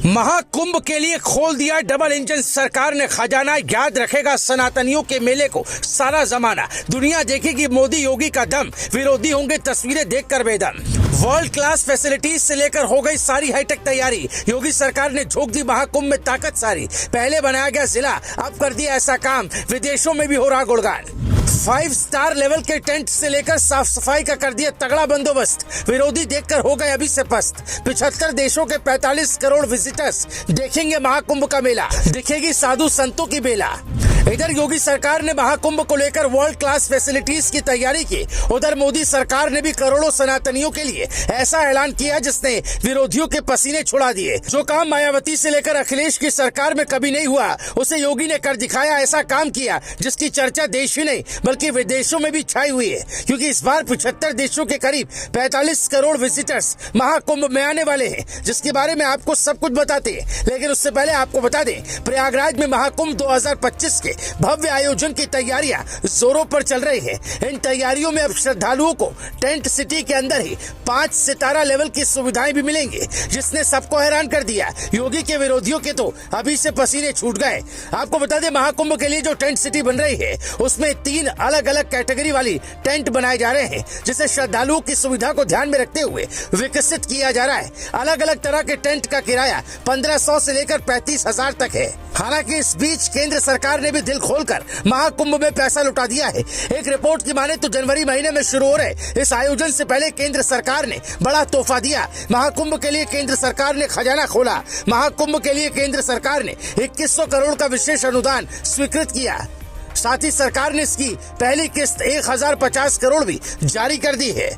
महाकुंभ के लिए खोल दिया डबल इंजन सरकार ने खजाना। याद रखेगा सनातनियों के मेले को सारा जमाना। दुनिया देखेगी मोदी योगी का दम, विरोधी होंगे तस्वीरें देखकर बेदम। वर्ल्ड क्लास फैसिलिटीज से लेकर हो गई सारी हाईटेक तैयारी। योगी सरकार ने झोंक दी महाकुंभ में ताकत सारी। पहले बनाया गया जिला, अब कर दिया ऐसा काम, विदेशों में भी हो रहा गुणगान। 5 स्टार लेवल के टेंट से लेकर साफ सफाई का कर दिया तगड़ा बंदोबस्त। विरोधी देखकर हो गए अभी से पस्त। 75 देशों के 45 करोड़ विजिटर्स देखेंगे महाकुंभ का मेला। दिखेगी साधु संतों की बेला। इधर योगी सरकार ने महाकुंभ को लेकर वर्ल्ड क्लास फैसिलिटीज की तैयारी की। उधर मोदी सरकार ने भी करोड़ों सनातनियों के लिए ऐसा ऐलान किया जिसने विरोधियों के पसीने छुड़ा दिए। जो काम मायावती से लेकर अखिलेश की सरकार में कभी नहीं हुआ, उसे योगी ने कर दिखाया। ऐसा काम किया जिसकी चर्चा देश ही नहीं बल्कि विदेशों में भी छाई हुई है, क्योंकि इस बार 75 देशों के करीब 45 करोड़ विजिटर्स महाकुंभ में आने वाले हैं, जिसके बारे में आपको सब कुछ बताते हैं। लेकिन उससे पहले आपको बता दें, प्रयागराज में महाकुंभ 2025 के भव्य आयोजन की तैयारियां जोरों पर चल रही है। इन तैयारियों में अब श्रद्धालुओं को टेंट सिटी के अंदर ही 5 सितारा लेवल की सुविधाएं भी मिलेंगी, जिसने सबको हैरान कर दिया। योगी के विरोधियों के तो अभी से पसीने छूट गए। आपको बता दें, महाकुंभ के लिए जो टेंट सिटी बन रही है उसमें 3 अलग अलग कैटेगरी वाली टेंट बनाए जा रहे हैं, जिसे श्रद्धालुओं की सुविधा को ध्यान में रखते हुए विकसित किया जा रहा है। अलग अलग तरह के टेंट का किराया 1500 से लेकर 35,000 तक है। हालांकि इस बीच केंद्र सरकार ने भी दिल खोलकर महाकुंभ में पैसा लुटा दिया है। एक रिपोर्ट की माने तो जनवरी महीने में शुरू हो रहे इस आयोजन से पहले केंद्र सरकार ने बड़ा तोहफा दिया। महाकुंभ के लिए केंद्र सरकार ने खजाना खोला। महाकुंभ के लिए केंद्र सरकार ने 2100 करोड़ का विशेष अनुदान स्वीकृत किया। साथ ही सरकार ने इसकी पहली किस्त 1050 करोड़ भी जारी कर दी है।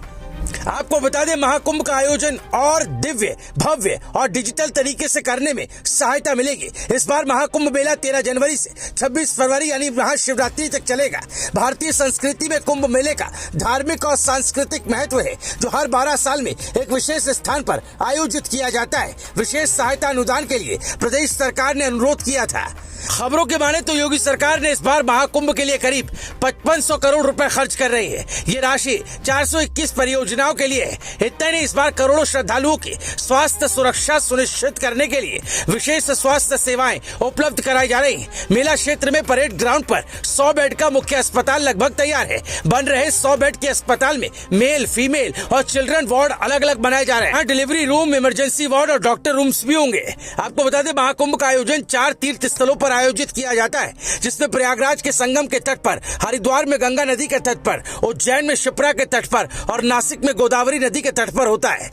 आपको बता दें, महाकुंभ का आयोजन और दिव्य, भव्य और डिजिटल तरीके से करने में सहायता मिलेगी। इस बार महाकुंभ मेला 13 जनवरी से 26 फरवरी यानी महाशिवरात्रि तक चलेगा। भारतीय संस्कृति में कुंभ मेले का धार्मिक और सांस्कृतिक महत्व है, जो हर 12 साल में एक विशेष स्थान पर आयोजित किया जाता है। विशेष सहायता अनुदान के लिए प्रदेश सरकार ने अनुरोध किया था। खबरों के माने तो योगी सरकार ने इस बार महाकुंभ के लिए करीब 5500 करोड़ रुपए खर्च कर रही है। ये राशि 421 परियोजनाओं के लिए है। इतना नहीं, इस बार करोड़ों श्रद्धालुओं की स्वास्थ्य सुरक्षा सुनिश्चित करने के लिए विशेष स्वास्थ्य सेवाएं उपलब्ध कराई जा रही हैं। मेला क्षेत्र में परेड ग्राउंड पर 100 बेड का मुख्य अस्पताल लगभग तैयार है। बन रहे 100 बेड के अस्पताल में मेल, फीमेल और चिल्ड्रन वार्ड अलग अलग बनाए जा रहे हैं। डिलीवरी रूम, इमरजेंसी वार्ड और डॉक्टर रूम्स भी होंगे। आपको बता दें, महाकुंभ का आयोजन 4 तीर्थ स्थलों पर आयोजित किया जाता है, जिसमें प्रयागराज के संगम के तट पर, हरिद्वार में गंगा नदी के तट पर, उज्जैन में शिप्रा के तट पर और नासिक में गोदावरी नदी के तट पर होता है।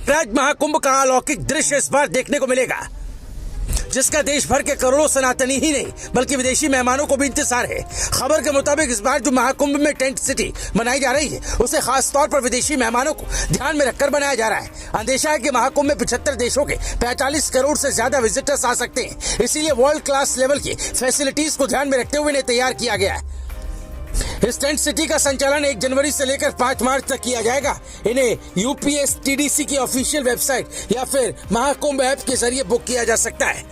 प्रयाग महाकुंभ का अलौकिक दृश्य इस बार देखने को मिलेगा, जिसका देश भर के करोड़ों सनातनी ही नहीं बल्कि विदेशी मेहमानों को भी इंतजार है। खबर के मुताबिक इस बार जो महाकुंभ में टेंट सिटी बनाई जा रही है, उसे खास तौर पर विदेशी मेहमानों को ध्यान में रखकर बनाया जा रहा है। अंदेशा है कि महाकुंभ में 75 देशों के 45 करोड़ से ज्यादा विजिटर्स आ सकते हैं। इसीलिए वर्ल्ड क्लास लेवल की फैसिलिटीज को ध्यान में रखते हुए इन्हें तैयार किया गया है। इस टेंट सिटी का संचालन 1 जनवरी से लेकर 5 मार्च तक किया जाएगा। इन्हें UPSTDC की ऑफिशियल वेबसाइट या फिर महाकुंभ ऐप के जरिए बुक किया जा सकता है।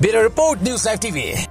Bureau report, news live TV.